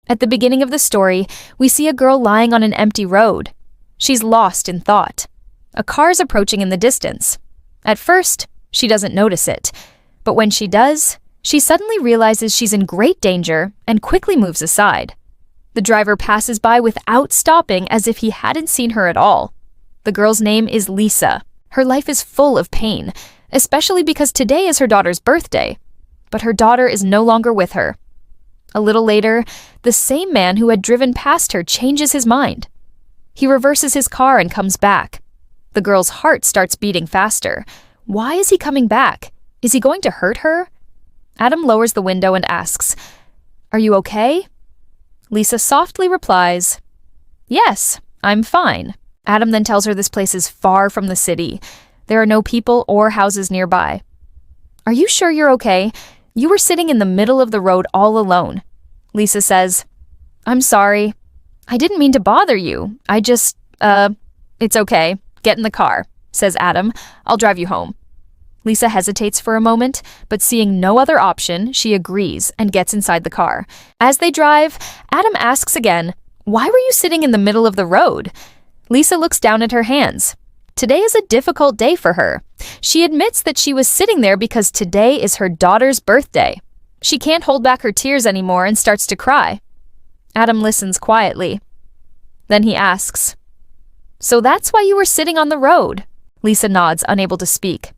At the beginning of the story, we see a girl lying on an empty road. She's lost in thought. A car's approaching in the distance. At first, she doesn't notice it, but when she does, she suddenly realizes she's in great danger and quickly moves aside. The driver passes by without stopping as if he hadn't seen her at all. The girl's name is Lisa. Her life is full of pain, especially because today is her daughter's birthday. But her daughter is no longer with her. A little later, the same man who had driven past her changes his mind. He reverses his car and comes back. The girl's heart starts beating faster. Why is he coming back? Is he going to hurt her? Adam lowers the window and asks, "Are you okay?" Lisa softly replies, "Yes, I'm fine." Adam then tells her this place is far from the city. There are no people or houses nearby. "Are you sure you're okay? You were sitting in the middle of the road all alone." Lisa says, "I'm sorry. I didn't mean to bother you. It's okay. Get in the car," says Adam. "I'll drive you home." Lisa hesitates for a moment, but seeing no other option, she agrees and gets inside the car. As they drive, Adam asks again, "Why were you sitting in the middle of the road?" Lisa looks down at her hands. Today is a difficult day for her. She admits that she was sitting there because today is her daughter's birthday. She can't hold back her tears anymore and starts to cry. Adam listens quietly. Then he asks, "So that's why you were sitting on the road?" Lisa nods, unable to speak.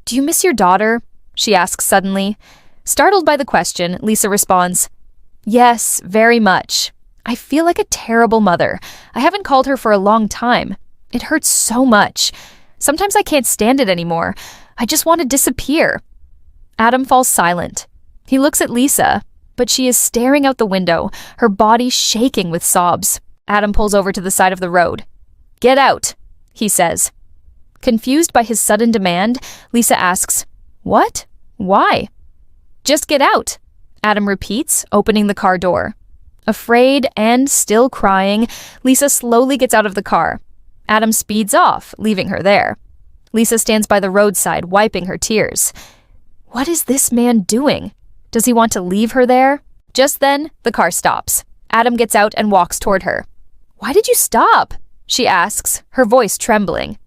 "Do you miss your daughter?" she asks suddenly. Startled by the question, Lisa responds, "Yes, very much. I feel like a terrible mother. I haven't called her for a long time. It hurts so much. Sometimes I can't stand it anymore. I just want to disappear." Adam falls silent. He looks at Lisa, but she is staring out the window, her body shaking with sobs. Adam pulls over to the side of the road. "Get out," he says. Confused by his sudden demand, Lisa asks, "What? Why?" "Just get out," Adam repeats, opening the car door. Afraid and still crying, Lisa slowly gets out of the car. Adam speeds off, leaving her there. Lisa stands by the roadside, wiping her tears. What is this man doing? Does he want to leave her there? Just then, the car stops. Adam gets out and walks toward her. "Why did you stop?" she asks, her voice trembling.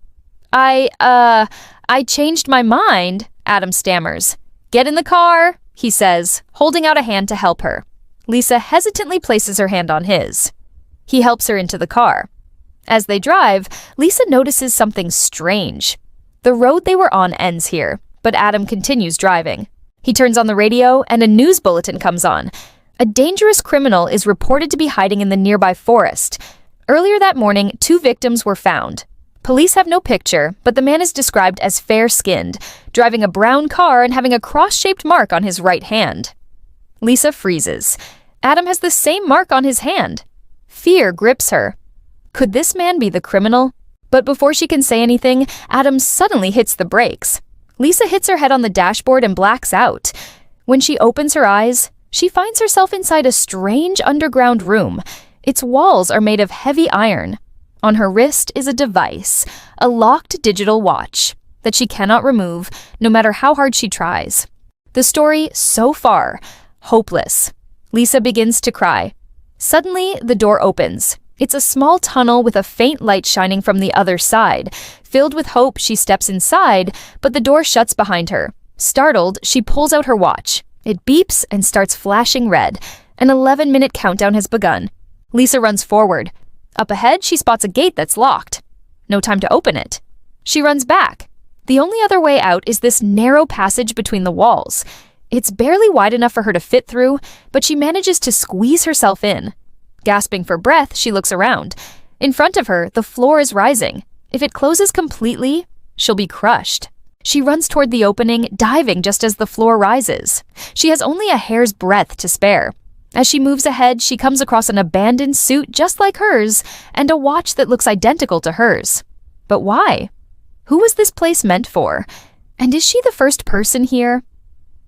I changed my mind," Adam stammers. "Get in the car," he says, holding out a hand to help her. Lisa hesitantly places her hand on his. He helps her into the car. As they drive, Lisa notices something strange. The road they were on ends here, but Adam continues driving. He turns on the radio and a news bulletin comes on. A dangerous criminal is reported to be hiding in the nearby forest. Earlier that morning, 2 victims were found. Police have no picture, but the man is described as fair-skinned, driving a brown car and having a cross-shaped mark on his right hand. Lisa freezes. Adam has the same mark on his hand. Fear grips her. Could this man be the criminal? But before she can say anything, Adam suddenly hits the brakes. Lisa hits her head on the dashboard and blacks out. When she opens her eyes, she finds herself inside a strange underground room. Its walls are made of heavy iron. On her wrist is a device, a locked digital watch, that she cannot remove, no matter how hard she tries. The story, so far, hopeless. Lisa begins to cry. Suddenly, the door opens. It's a small tunnel with a faint light shining from the other side. Filled with hope, she steps inside, but the door shuts behind her. Startled, she pulls out her watch. It beeps and starts flashing red. An 11-minute countdown has begun. Lisa runs forward. Up ahead, she spots a gate that's locked. No time to open it. She runs back. The only other way out is this narrow passage between the walls. It's barely wide enough for her to fit through, but she manages to squeeze herself in. Gasping for breath, she looks around. In front of her, the floor is rising. If it closes completely, she'll be crushed. She runs toward the opening, diving just as the floor rises. She has only a hair's breadth to spare. As she moves ahead, she comes across an abandoned suit just like hers and a watch that looks identical to hers. But why? Who was this place meant for? And is she the first person here?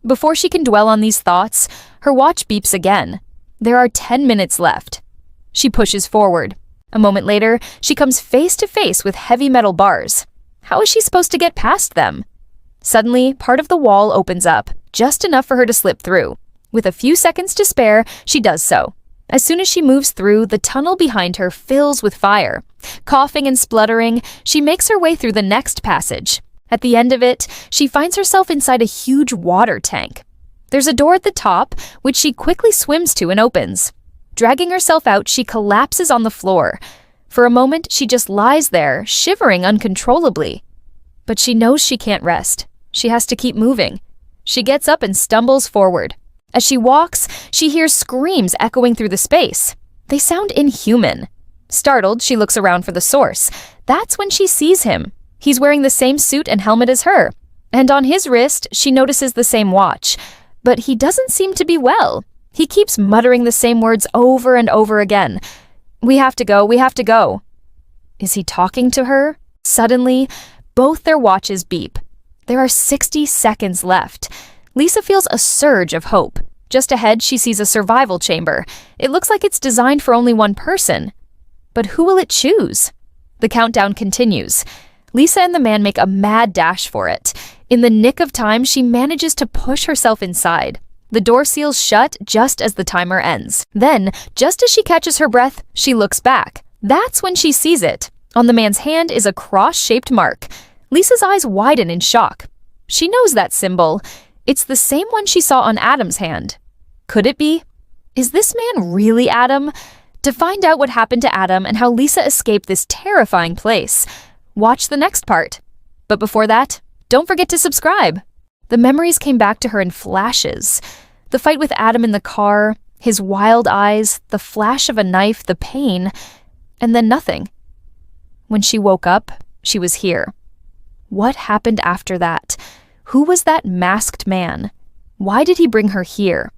Before she can dwell on these thoughts, her watch beeps again. There are 10 minutes left. She pushes forward. A moment later, she comes face to face with heavy metal bars. How is she supposed to get past them? Suddenly, part of the wall opens up, just enough for her to slip through. With a few seconds to spare, she does so. As soon as she moves through, the tunnel behind her fills with fire. Coughing and spluttering, she makes her way through the next passage. At the end of it, she finds herself inside a huge water tank. There's a door at the top, which she quickly swims to and opens. Dragging herself out, she collapses on the floor. For a moment, she just lies there, shivering uncontrollably. But she knows she can't rest. She has to keep moving. She gets up and stumbles forward. As she walks, she hears screams echoing through the space. They sound inhuman. Startled, she looks around for the source. That's when she sees him. He's wearing the same suit and helmet as her. And on his wrist, she notices the same watch. But he doesn't seem to be well. He keeps muttering the same words over and over again. "We have to go, we have to go." Is he talking to her? Suddenly, both their watches beep. There are 60 seconds left. Lisa feels a surge of hope. Just ahead, she sees a survival chamber. It looks like it's designed for only one person. But who will it choose? The countdown continues. Lisa and the man make a mad dash for it. In the nick of time, she manages to push herself inside. The door seals shut just as the timer ends. Then, just as she catches her breath, she looks back. That's when she sees it. On the man's hand is a cross-shaped mark. Lisa's eyes widen in shock. She knows that symbol. It's the same one she saw on Adam's hand. Could it be? Is this man really Adam? To find out what happened to Adam and how Lisa escaped this terrifying place, watch the next part. But before that, don't forget to subscribe. The memories came back to her in flashes. The fight with Adam in the car, his wild eyes, the flash of a knife, the pain, and then nothing. When she woke up, she was here. What happened after that? Who was that masked man? Why did he bring her here?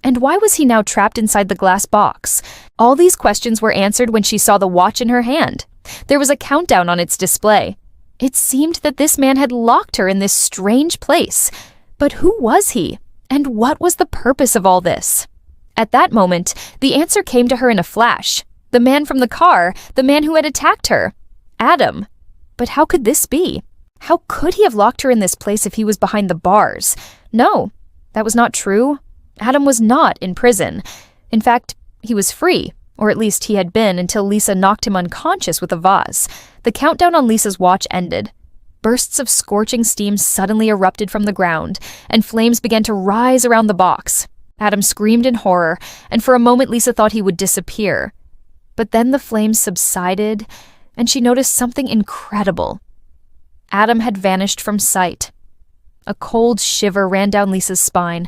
And why was he now trapped inside the glass box? All these questions were answered when she saw the watch in her hand. There was a countdown on its display. It seemed that this man had locked her in this strange place. But who was he? And what was the purpose of all this? At that moment, the answer came to her in a flash. The man from the car, the man who had attacked her. Adam. But how could this be? How could he have locked her in this place if he was behind the bars? No, that was not true. Adam was not in prison. In fact, he was free, or at least he had been until Lisa knocked him unconscious with a vase. The countdown on Lisa's watch ended. Bursts of scorching steam suddenly erupted from the ground, and flames began to rise around the box. Adam screamed in horror, and for a moment Lisa thought he would disappear. But then the flames subsided, and she noticed something incredible. Adam had vanished from sight. A cold shiver ran down Lisa's spine.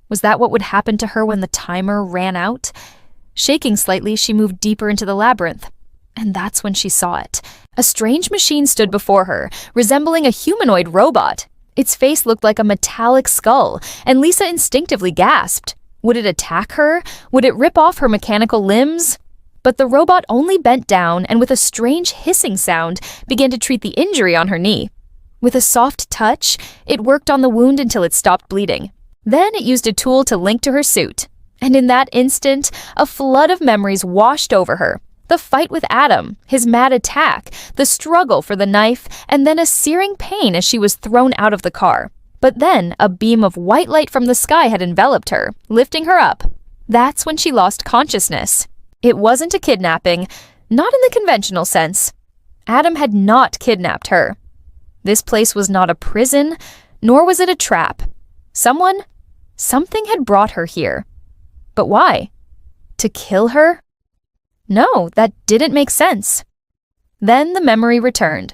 Was that what would happen to her when the timer ran out? Shaking slightly, she moved deeper into the labyrinth. And that's when she saw it. A strange machine stood before her, resembling a humanoid robot. Its face looked like a metallic skull, and Lisa instinctively gasped. Would it attack her? Would it rip off her mechanical limbs? But the robot only bent down and with a strange hissing sound began to treat the injury on her knee. With a soft touch, it worked on the wound until it stopped bleeding. Then it used a tool to link to her suit. And in that instant, a flood of memories washed over her. The fight with Adam, his mad attack, the struggle for the knife, and then a searing pain as she was thrown out of the car. But then a beam of white light from the sky had enveloped her, lifting her up. That's when she lost consciousness. It wasn't a kidnapping, not in the conventional sense. Adam had not kidnapped her. This place was not a prison, nor was it a trap. Something had brought her here. But why? To kill her? No, that didn't make sense. Then the memory returned.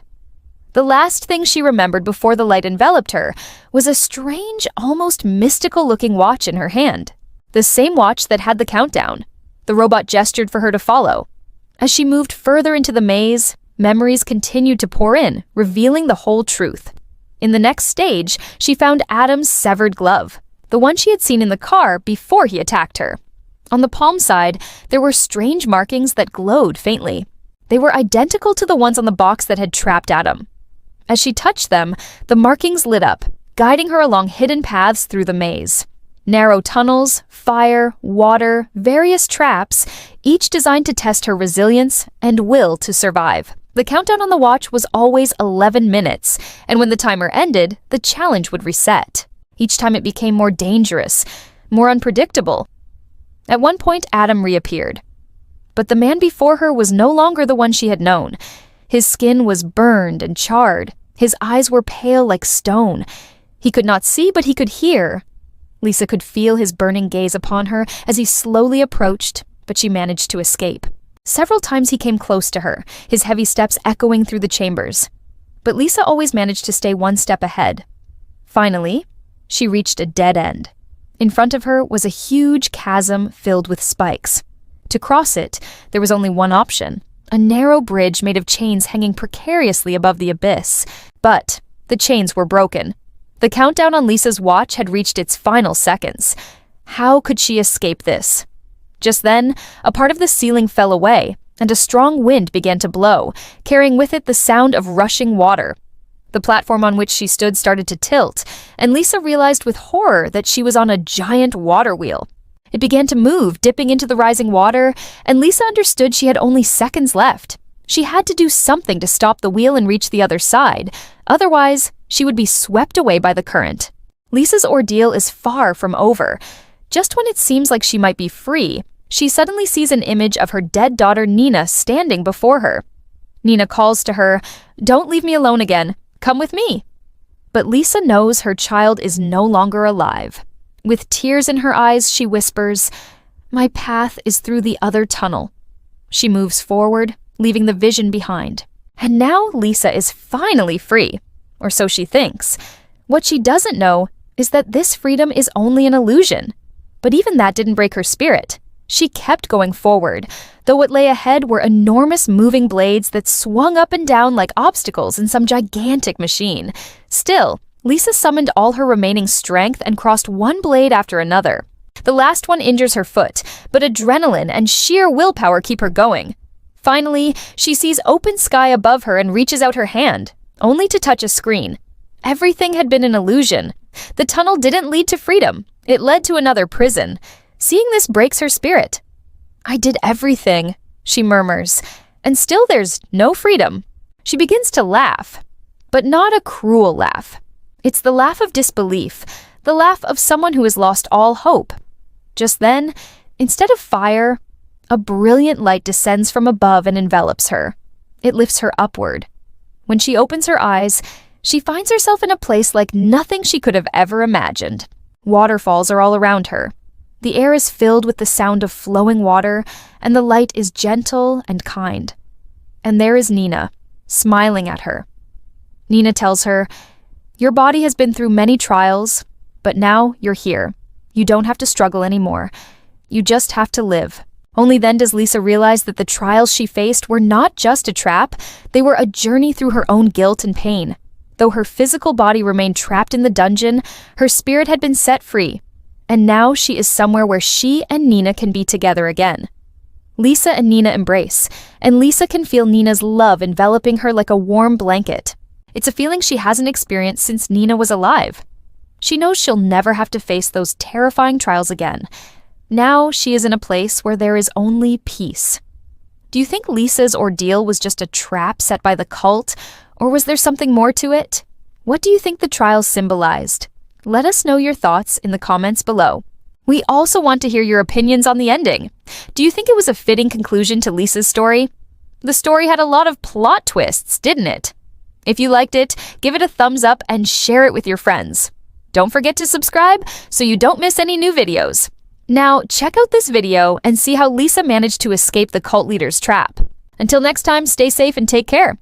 The last thing she remembered before the light enveloped her was a strange, almost mystical-looking watch in her hand. The same watch that had the countdown. The robot gestured for her to follow. As she moved further into the maze, memories continued to pour in, revealing the whole truth. In the next stage, she found Adam's severed glove, the one she had seen in the car before he attacked her. On the palm side, there were strange markings that glowed faintly. They were identical to the ones on the box that had trapped Adam. As she touched them, the markings lit up, guiding her along hidden paths through the maze. Narrow tunnels, fire, water, various traps, each designed to test her resilience and will to survive. The countdown on the watch was always 11 minutes, and when the timer ended, the challenge would reset. Each time it became more dangerous, more unpredictable. At one point, Adam reappeared. But the man before her was no longer the one she had known. His skin was burned and charred. His eyes were pale like stone. He could not see, but he could hear. Lisa could feel his burning gaze upon her as he slowly approached, but she managed to escape. Several times he came close to her, his heavy steps echoing through the chambers. But Lisa always managed to stay one step ahead. Finally, she reached a dead end. In front of her was a huge chasm filled with spikes. To cross it, there was only one option, a narrow bridge made of chains hanging precariously above the abyss. But the chains were broken. The countdown on Lisa's watch had reached its final seconds. How could she escape this? Just then, a part of the ceiling fell away, and a strong wind began to blow, carrying with it the sound of rushing water. The platform on which she stood started to tilt, and Lisa realized with horror that she was on a giant water wheel. It began to move, dipping into the rising water, and Lisa understood she had only seconds left. She had to do something to stop the wheel and reach the other side. Otherwise, she would be swept away by the current. Lisa's ordeal is far from over. Just when it seems like she might be free, she suddenly sees an image of her dead daughter Nina standing before her. Nina calls to her, "Don't leave me alone again. Come with me." But Lisa knows her child is no longer alive. With tears in her eyes, she whispers, "My path is through the other tunnel." She moves forward, leaving the vision behind. And now Lisa is finally free, or so she thinks. What she doesn't know is that this freedom is only an illusion. But even that didn't break her spirit. She kept going forward, though what lay ahead were enormous moving blades that swung up and down like obstacles in some gigantic machine. Still, Lisa summoned all her remaining strength and crossed one blade after another. The last one injures her foot, but adrenaline and sheer willpower keep her going. Finally, she sees open sky above her and reaches out her hand, only to touch a screen. Everything had been an illusion. The tunnel didn't lead to freedom. It led to another prison. Seeing this breaks her spirit. "I did everything," she murmurs, "and still there's no freedom." She begins to laugh, but not a cruel laugh. It's the laugh of disbelief, the laugh of someone who has lost all hope. Just then, instead of fire, a brilliant light descends from above and envelops her. It lifts her upward. When she opens her eyes, she finds herself in a place like nothing she could have ever imagined. Waterfalls are all around her. The air is filled with the sound of flowing water, and the light is gentle and kind. And there is Nina, smiling at her. Nina tells her, "Your body has been through many trials, but now you're here. You don't have to struggle anymore. You just have to live." Only then does Lisa realize that the trials she faced were not just a trap, they were a journey through her own guilt and pain. Though her physical body remained trapped in the dungeon, her spirit had been set free. And now she is somewhere where she and Nina can be together again. Lisa and Nina embrace, and Lisa can feel Nina's love enveloping her like a warm blanket. It's a feeling she hasn't experienced since Nina was alive. She knows she'll never have to face those terrifying trials again. Now she is in a place where there is only peace. Do you think Lisa's ordeal was just a trap set by the cult, or was there something more to it? What do you think the trials symbolized? Let us know your thoughts in the comments below. We also want to hear your opinions on the ending. Do you think it was a fitting conclusion to Lisa's story? The story had a lot of plot twists, didn't it? If you liked it, give it a thumbs up and share it with your friends. Don't forget to subscribe so you don't miss any new videos. Now, check out this video and see how Lisa managed to escape the cult leader's trap. Until next time, stay safe and take care.